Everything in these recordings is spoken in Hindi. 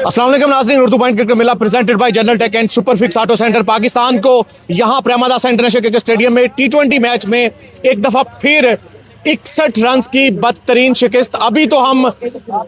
अस्सलाम वालेकुम नाज़रीन, Urdu Point Cricket Mela presented by General Tech and Superfix Auto Centre. Pakistan को यहां प्रेमदासा इंटरनेशनल क्रिकेट स्टेडियम में T20 मैच में एक दफा फिर 61 रन की बदतरीन शिकस्त। अभी तो हम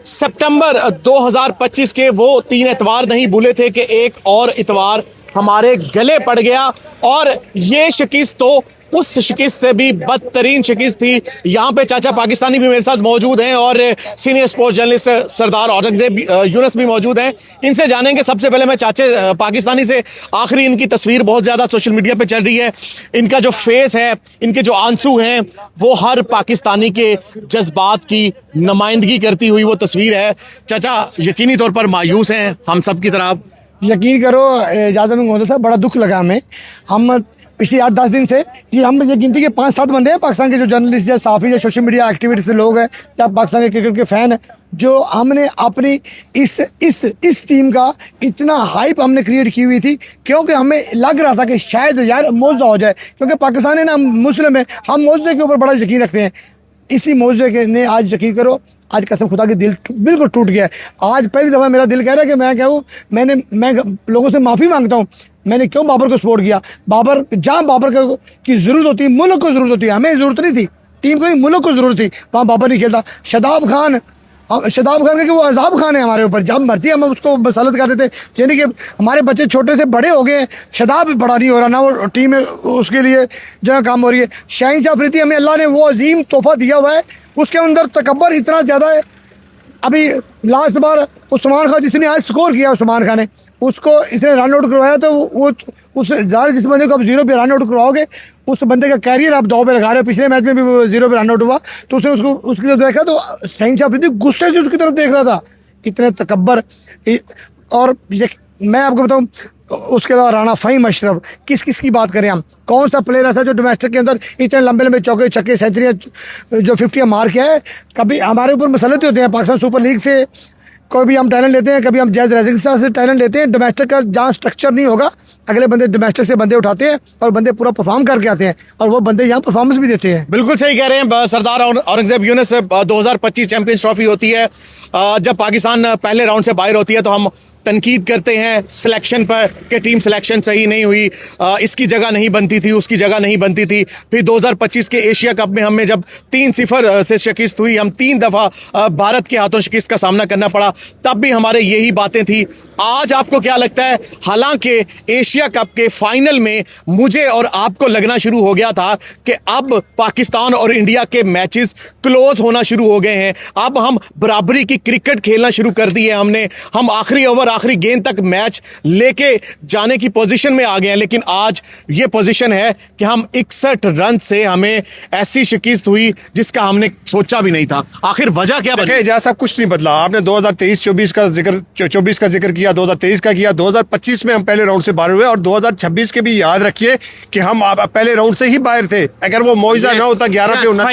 सितंबर 2025 के वो 3 इतवार नहीं भूले थे कि एक और इतवार हमारे गले पड़ गया, और ये शिकस्त तो उस शिकस्त से भी बदतरीन शिकस्त थी। यहाँ पे चाचा पाकिस्तानी भी मेरे साथ मौजूद हैं और सीनियर स्पोर्ट्स जर्नलिस्ट सरदार औरंगजेब यूनुस भी मौजूद हैं। इनसे जानेंगे। सबसे पहले मैं चाचे पाकिस्तानी से, आखिरी इनकी तस्वीर बहुत ज़्यादा सोशल मीडिया पे चल रही है। इनका जो फेस है, इनके जो आंसू हैं, वो हर पाकिस्तानी के जज्बात की नुमाइंदगी करती हुई वो तस्वीर है। चाचा यकीनी तौर पर मायूस हैं हम सब की तरफ। यकीन करो इजाज़त में होता था, बड़ा दुख लगा हमें। हम पिछले 8-10 दिन से हम ये गिनती के 5-7 बंदे हैं पाकिस्तान के, जो जर्नलिस्ट या साफ़ी या सोशल मीडिया एक्टिविटीज से लोग हैं या पाकिस्तान के क्रिकेट के फ़ैन हैं, जो हमने अपनी इस टीम का इतना हाइप हमने क्रिएट की हुई थी, क्योंकि हमें लग रहा था कि शायद यार मौजा हो जाए, क्योंकि पाकिस्तान है ना, मुस्लिम है, हम मौजे के ऊपर बड़ा यकीन रखते हैं। इसी मौजे के ने आज यकीन करो, आज कसम खुदा की दिल बिल्कुल टूट गया है। आज पहली दफ़ा मेरा दिल कह रहा है कि मैं कहूँ, मैं लोगों से माफ़ी मांगता हूँ, मैंने क्यों बाबर को सपोर्ट किया। बाबर, जहाँ बाबर की ज़रूरत होती है, मुल्क को ज़रूरत होती है, हमें ज़रूरत नहीं थी, टीम को नहीं, मुल्क को ज़रूरत थी, वहाँ बाबर नहीं खेलता। शादाब खान का कि वो अजाब खान है हमारे ऊपर, जब मर्जी हम उसको मसलत कर देते। यानी कि हमारे बच्चे छोटे से बड़े हो गए, शादाब बड़ा नहीं हो रहा ना, वो टीम में उसके लिए जगह काम हो रही है। शहनशाह अफरीदी, हमें अल्लाह ने वो अजीम तोहफा दिया हुआ है, उसके अंदर तकब्बर इतना ज़्यादा है। अभी लास्ट बार उस्मान खान जिसने आज स्कोर किया, उस्मान खान ने उसको इसने रन आउट करवाया, तो वो उस ज़्यादा जिस बंदे को आप 0 पे रन आउट करवाओगे, उस बंदे का कैरियर आप दाव पे लगा रहे हो। पिछले मैच में भी वो 0 पे रन आउट हुआ, तो उसने उसको उसकी तरफ देखा, तो शहनशाह अफरीदी गुस्से से उसकी तरफ देख रहा था, इतने तकब्बर। और मैं आपको बताऊँ, उसके अलावा राना फ़हीम अशरफ, किस की बात करें हम, कौन सा प्लेयर ऐसा जो डोमेस्टिक के अंदर इतने लंबे लंबे चौके छक्के सेंचुरियाँ जो 50 मार किया है। कभी हमारे ऊपर मसलत होते हैं पाकिस्तान सुपर लीग से, कभी हम टैलेंट लेते हैं, कभी हम जैज रेजिंग्स्टा से टैलेंट लेते हैं। डोमेस्टिक का जहाँ स्ट्रक्चर नहीं होगा, अगले बंदे डोमेस्टिक से बंदे उठाते हैं और बंदे पूरा परफॉर्म करके आते हैं, और वो बंदे यहाँ परफॉर्मेंस भी देते हैं। बिल्कुल सही कह रहे हैं सरदार औरंगजेब यूनुस। 2025 चैंपियंस ट्रॉफी होती है, जब पाकिस्तान पहले राउंड से बाहर होती है तो हम तनकीद करते हैं सिलेक्शन पर कि टीम सिलेक्शन सही नहीं हुई, इसकी जगह नहीं बनती थी, उसकी जगह नहीं बनती थी। फिर 2025 के एशिया कप में हमें जब 3-0 से शिकस्त हुई, हम 3 दफ़ा भारत के हाथों शिकस्त का सामना करना पड़ा, तब भी हमारे यही बातें थी। आज आपको क्या लगता है? हालांकि एशिया कप के फाइनल में मुझे और आपको लगना शुरू हो गया था कि अब पाकिस्तान और इंडिया के मैचेस क्लोज होना शुरू हो गए हैं, अब हम बराबरी की क्रिकेट खेलना शुरू कर दी है हमने, हम आखिरी ओवर आखिरी गेंद तक मैच लेके जाने की पोजीशन में आ गए हैं। लेकिन आज ये पोजीशन है कि हम 61 रन से हमें ऐसी शिकस्त हुई जिसका हमने सोचा भी नहीं था। आखिर वजह क्या बनी? जैसा कुछ नहीं बदला। आपने 2023-24 का जिक्र 24 का जिक्र किया, 2023 का किया, 2025 में हम पहले राउंड से बाहर हुए, और 2026 के भी याद रखिए कि हम पहले राउंड से ही बाहर थे। अगर वो मुआवजा ना होता 11 पे होना,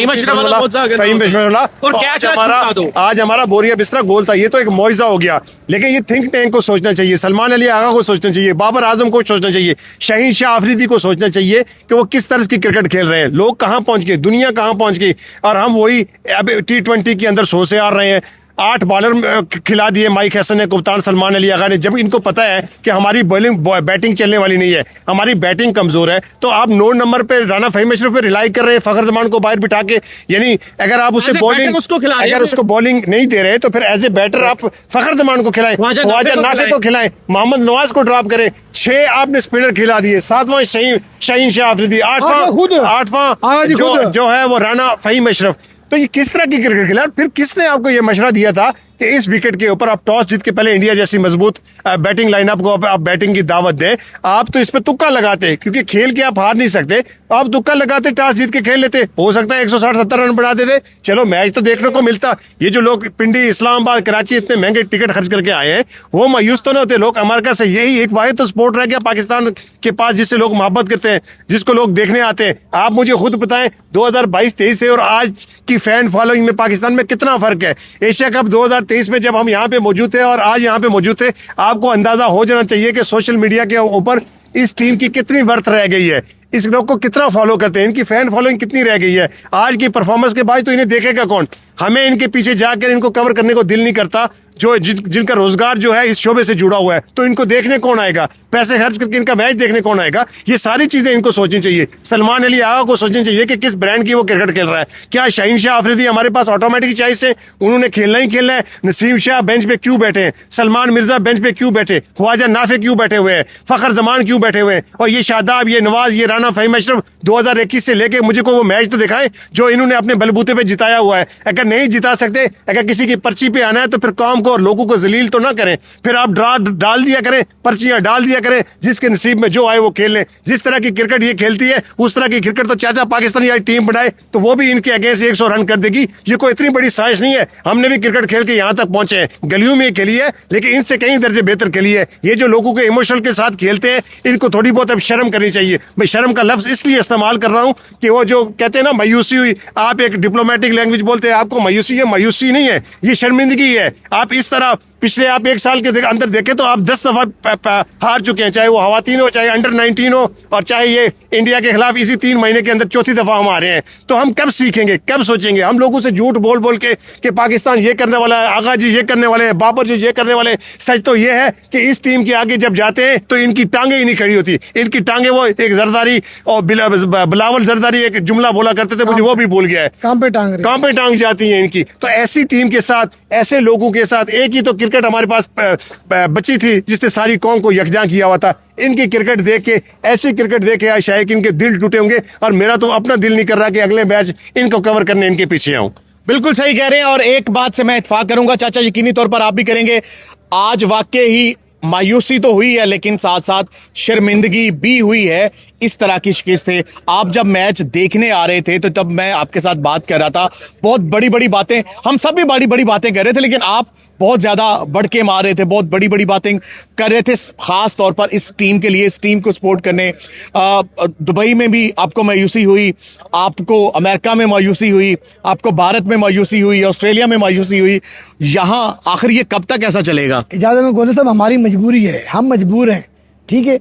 आज हमारा बोरिया बिस्तरा गोल था, ये तो एक मुआवजा हो गया। लेकिन ये थिंक टैंक को सोचना चाहिए, सलमान अली आगा को सोचना चाहिए, बाबर आजम को सोचना चाहिए, शहनशाह अफरीदी को सोचना चाहिए कि वो किस तरह की क्रिकेट खेल रहे हैं, लोग कहां पहुंच गए, दुनिया कहां पहुंच गई, और हम वही अब T20 के अंदर 100 से आ रहे हैं। 8 बॉलर खिला दिए माइक हसन ने, कप्तान सलमान अली आगा ने, जब इनको पता है कि हमारी बैटिंग चलने वाली नहीं है, हमारी बैटिंग कमजोर है। तो आप 9 नंबर पे राना फ़हीम अशरफ पे रिलाई कर रहे हैं, फखर जमान को बाहर बिठा के। यानी अगर आप उसे बॉलिंग उसको बॉलिंग नहीं दे रहे, तो फिर एज ए बैटर आप फखर जमान को खिलाएं, ख्वाजा नाफे को खिलाएं, मोहम्मद नवाज को ड्रॉप करें। 6 आपने स्पिनर खिला दिए, 7वां शहीनशाह अफरीदी, 8वां जो है वो राना फ़हीम अशरफ। तो ये किस तरह की क्रिकेट खेला? फिर किसने आपको ये मशवरा दिया था कि इस विकेट के ऊपर आप टॉस जीत के पहले इंडिया जैसी मजबूत बैटिंग लाइनअप को आप बैटिंग की दावत दें? आप तो इस पे तुक्का लगाते, क्योंकि खेल के आप हार नहीं सकते, आप तुक्का लगाते, टॉस जीत के खेल लेते, हो सकता है 160-70 रन बना देते, चलो मैच तो देखने को मिलता। ये जो लोग पिंडी, इस्लामाबाद, कराची इतने महंगे टिकट खर्च करके आए हैं, वो मायूस तो नहीं होते लोग? अमेरिका से यही एक वाहिद तो स्पोर्ट रह गया पाकिस्तान के पास जिससे लोग मोहब्बत करते हैं, जिसको लोग देखने आते हैं। आप मुझे खुद बताएं 2022-23 से और आज की फैन फॉलोइंग में पाकिस्तान में कितना फर्क है? एशिया कप 2023 में जब हम यहाँ पे मौजूद थे और आज यहाँ पे मौजूद थे, आपको अंदाजा हो जाना चाहिए कि सोशल मीडिया के ऊपर इस टीम की कितनी वर्थ रह गई है, इस लोग को कितना फॉलो करते हैं, इनकी फैन फॉलोइंग कितनी रह गई है। आज की परफॉर्मेंस के बाद तो इन्हें देखेगा कौन? हमें इनके पीछे जाकर इनको कवर करने को दिल नहीं करता। जो जिनका रोजगार जो है इस शोबे से जुड़ा हुआ है, तो इनको देखने कौन आएगा? पैसे खर्च करके इनका मैच देखने कौन आएगा? ये सारी चीजें इनको सोचनी चाहिए। सलमान अली आगा को सोचनी चाहिए कि किस ब्रांड की वो क्रिकेट खेल रहा है। क्या शाहीन शाह अफरीदी हमारे पास ऑटोमेटिक चॉइस है? उन्होंने खेलना ही खेलना है। नसीम शाह बेंच पे क्यों बैठे हैं? सलमान मिर्जा बेंच पे क्यों बैठे? ख्वाजा नाफे क्यों बैठे हुए हैं? फखर जमान क्यों बैठे हुए हैं? और ये शादाब, ये नवाज, ये राना फहीम अशरफ 2021 से लेके मुझे को वो मैच तो दिखाए जो इन्होंने अपने बलबूते पे जिताया हुआ है। अगर नहीं जिता सकते, अगर किसी की पर्ची पे आना है तो फिर कौम को और लोगों को जलील तो ना करें। फिर आप डाल दिया करें, पर्चियां डाल दिया करें, जिसके नसीब में जो आए वो खेल लें। जिस तरह की क्रिकेट ये खेलती है उस तरह की क्रिकेट तो चाचा पाकिस्तानी आज टीम बनाए तो वो भी इनके अगेंस्ट 100 रन कर देगी। ये कोई इतनी बड़ी साजिश नहीं है। हमने भी क्रिकेट खेल के यहाँ तक पहुंचे हैं, गलियों में खेली है, लेकिन इनसे कई दर्जे बेहतर खेली है। ये जो लोगों के इमोशनल के साथ खेलते हैं, इनको थोड़ी बहुत अब शर्म करनी चाहिए। मैं शर्म का लफ्ज इसलिए इस्तेमाल कर रहा हूं कि वो जो कहते हैं ना मायूसी हुई, आप एक डिप्लोमेटिक लैंग्वेज बोलते हैं, आपको मायूसी है, मायूसी नहीं है, ये शर्मिंदगी है। आप इस तरह पिछले आप 1 साल के अंदर देखें तो आप 10 दफा हार चुके हैं, चाहे वो खवातीन हो, चाहे अंडर 19 हो, और चाहे ये इंडिया के खिलाफ इसी 3 महीने के अंदर चौथी दफा हम हारे हैं। तो हम कब सीखेंगे, कब सोचेंगे? हम लोगों से झूठ बोल बोल के कि पाकिस्तान ये करने वाला है, आगा जी ये करने वाले हैं, बाबर जी ये करने वाले हैं। सच तो ये है कि इस टीम के आगे जब जाते हैं तो इनकी टांगे ही नहीं खड़ी होती। इनकी टांगे, वो एक जरदारी और बिलावल जरदारी एक जुमला बोला करते थे, मुझे वो भी भूल गया है, काम पे टांग जाती है इनकी। तो ऐसी टीम के साथ, ऐसे लोगों के साथ, एक ही तो क्रिकेट हमारे पास बची थी जिसने सारी कौम को यकजां किया हुआ था। इनकी क्रिकेट देख के, ऐसी क्रिकेट देख के शायद इनके दिल टूटे होंगे, और मेरा तो अपना दिल नहीं कर रहा कि अगले मैच इनको कवर करने इनके पीछे आऊं। बिल्कुल सही कह रहे हैं, और एक बात से मैं इत्तेफाक करूंगा चाचा, यकीनी तौर पर आप भी करेंगे, आज वाकई ही मायूसी तो हुई है लेकिन साथ साथ शर्मिंदगी भी हुई है। इस तरह की शिकस्त थे। आप जब मैच देखने आ रहे थे तो तब मैं आपके साथ बात कर रहा था, बहुत बड़ी बड़ी बातें, हम सब भी बड़ी बड़ी बातें कर रहे थे, लेकिन आप बहुत ज़्यादा बढ़ के मार रहे थे, बहुत बड़ी बड़ी बातें कर रहे थे, ख़ास तौर पर इस टीम के लिए, इस टीम को सपोर्ट करने। दुबई में भी आपको मायूसी हुई, आपको अमेरिका में मायूसी हुई, आपको भारत में मायूसी हुई, ऑस्ट्रेलिया में मायूसी हुई, यहाँ आखिर ये कब तक ऐसा चलेगा? इजाज़त में गोलू साहब, हमारी मजबूरी है, हम मजबूर हैं, ठीक है।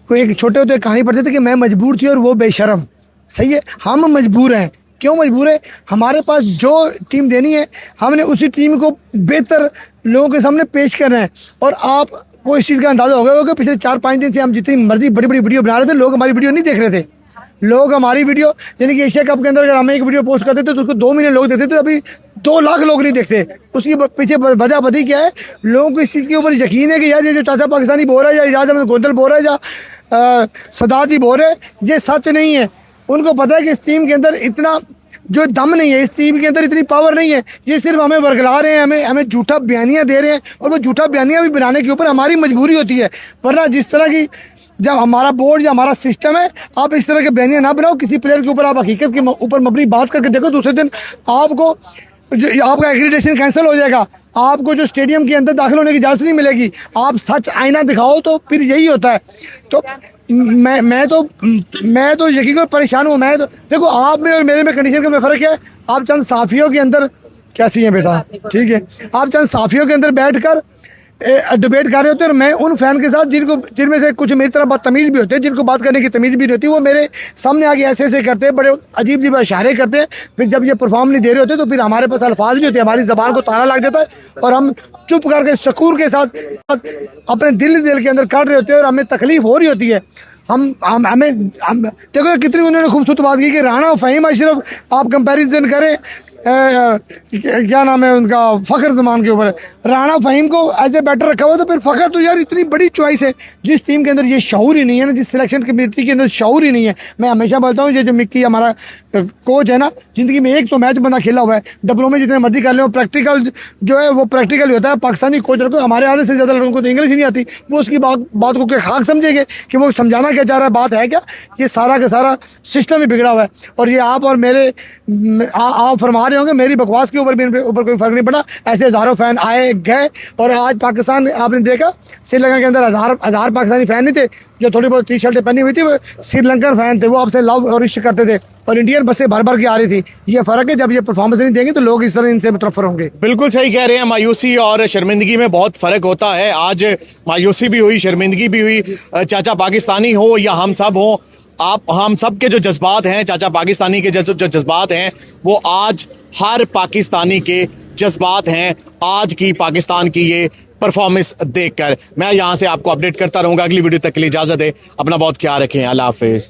कोई एक छोटे होते कहानी पढ़ते थे कि मैं मजबूर थी और वो बेशर्म, सही है। हम मजबूर हैं। क्यों मजबूर है? हमारे पास जो टीम देनी है हमने उसी टीम को बेहतर लोगों के सामने पेश करना है। और आपको इस चीज़ का अंदाज़ा हो गया होगा, पिछले 4-5 दिन से हम जितनी मर्जी बड़ी बड़ी वीडियो बना रहे थे, लोग हमारी वीडियो नहीं देख रहे थे। लोग हमारी वीडियो, यानी कि एशिया कप के अंदर अगर हम एक वीडियो पोस्ट करते थे तो उसको 2 मिलियन लोग देखते थे, अभी 2 लाख लोग नहीं देखते। उसकी पीछे वजह बदी क्या है? लोगों को इस चीज़ के ऊपर यकीन है कि यार ये जो चाचा पाकिस्तानी बोल रहा है, या इजाज़त में गोंदल बोल रहा है, या सदात जी बोल रहे हैं, ये सच नहीं है। उनको पता है कि इस टीम के अंदर इतना जो दम नहीं है, इस टीम के अंदर इतनी पावर नहीं है। ये सिर्फ हमें वर्गला रहे हैं, हमें झूठा बयानियाँ दे रहे हैं, और वो झूठा बयानियाँ भी बनाने के ऊपर हमारी मजबूरी होती है। वरना जिस तरह की जब हमारा बोर्ड या हमारा सिस्टम है, आप इस तरह के बयानियाँ ना बनाओ किसी प्लेयर के ऊपर। आप हकीकत के ऊपर मबनी बात करके देखो, दूसरे दिन आपको आपका एक्रीडेशन कैंसिल हो जाएगा, आपको जो स्टेडियम के अंदर दाखिल होने की इजाज़त नहीं मिलेगी। आप सच आईना दिखाओ तो फिर यही होता है। तो मैं तो यकीन कर परेशान हूँ। मैं तो देखो, आप में और मेरे में कंडीशन का फ़र्क है। आप चंद साफियों के अंदर कैसी हैं बेटा, ठीक है, आप चंद साफियों के अंदर बैठ कर डिबेट कर रहे होते हैं, और मैं उन फैन के साथ जिनमें से कुछ मेरी तरह बदतमीज़ भी होते हैं, जिनको बात करने की तमीज़ भी नहीं होती, वो मेरे सामने आके ऐसे ऐसे करते हैं, बड़े अजीब अजीब इशारे करते हैं। फिर जब ये परफॉर्म नहीं दे रहे होते तो फिर हमारे पास अल्फाज नहीं होते, हमारी ज़बान को ताला लग जाता है, और हम चुप करके सकूर के साथ अपने दिल के अंदर काट रहे होते हैं, और हमें तकलीफ़ हो रही होती है। हमें देखो कितनी उन्होंने खूबसूरत बात की कि राना फहीम अशरफ आप कंपैरिजन करें, क्या नाम है उनका, फ़खर जमान के ऊपर। राना फहीम को एज ए बैटर रखा हुआ, तो फिर फ़खर तो यार इतनी बड़ी चॉइस है। जिस टीम के अंदर ये शऊर ही नहीं है ना, जिस सिलेक्शन कमेटी के अंदर शऊर ही नहीं है। मैं हमेशा बोलता हूँ, ये जो मिक्की हमारा कोच है ना, ज़िंदगी में एक तो मैच बंदा खेला हुआ है, डब्लों में जितने मर्जी कर ले, प्रैक्टिकल जो है वो प्रैक्टिकल ही होता है। पाकिस्तानी कोच रखो, हमारे आधे से ज़्यादा लोगों को तो इंग्लिश ही नहीं आती, वो उसकी बात को क्या खाक समझेंगे कि वो समझाना क्या चाह रहा है, बात है क्या। ये सारा का सारा सिस्टम ही बिगड़ा हुआ है। और ये आप और मेरे आप फरमा रहे होंगे, मेरी बकवास के ऊपर भी ऊपर कोई फर्क नहीं पड़ा। ऐसे हज़ारों फ़ैन आए गए, और आज पाकिस्तान आपने देखा, श्रीलंका के अंदर हज़ार पाकिस्तानी फ़ैन नहीं थे, जो थोड़ी बहुत टी-शर्टें पहनी हुई थी वो श्रीलंकन फ़ैन थे, वो आपसे लव और इश्क करते थे, और इंडियन बसें भर भर के आ रही थी। ये फ़र्क है, जब ये परफॉर्मेंस नहीं देंगे तो लोग इस तरह इनसे मुतरफ़र होंगे। बिल्कुल सही कह रहे हैं, मायूसी और शर्मिंदगी में बहुत फ़र्क होता है। आज मायूसी भी हुई, शर्मिंदगी भी हुई, चाचा पाकिस्तानी हो या हम सब हो, हम सब के जो जज्बात हैं, चाचा पाकिस्तानी के जो जज्बात हैं, वो आज हर पाकिस्तानी के जज्बात हैं आज की पाकिस्तान की ये परफॉर्मेंस देखकर। मैं यहाँ से आपको अपडेट करता रहूंगा। अगली वीडियो तक के लिए इजाजत है, अपना बहुत ख्याल रखें, अल्लाह हाफिज।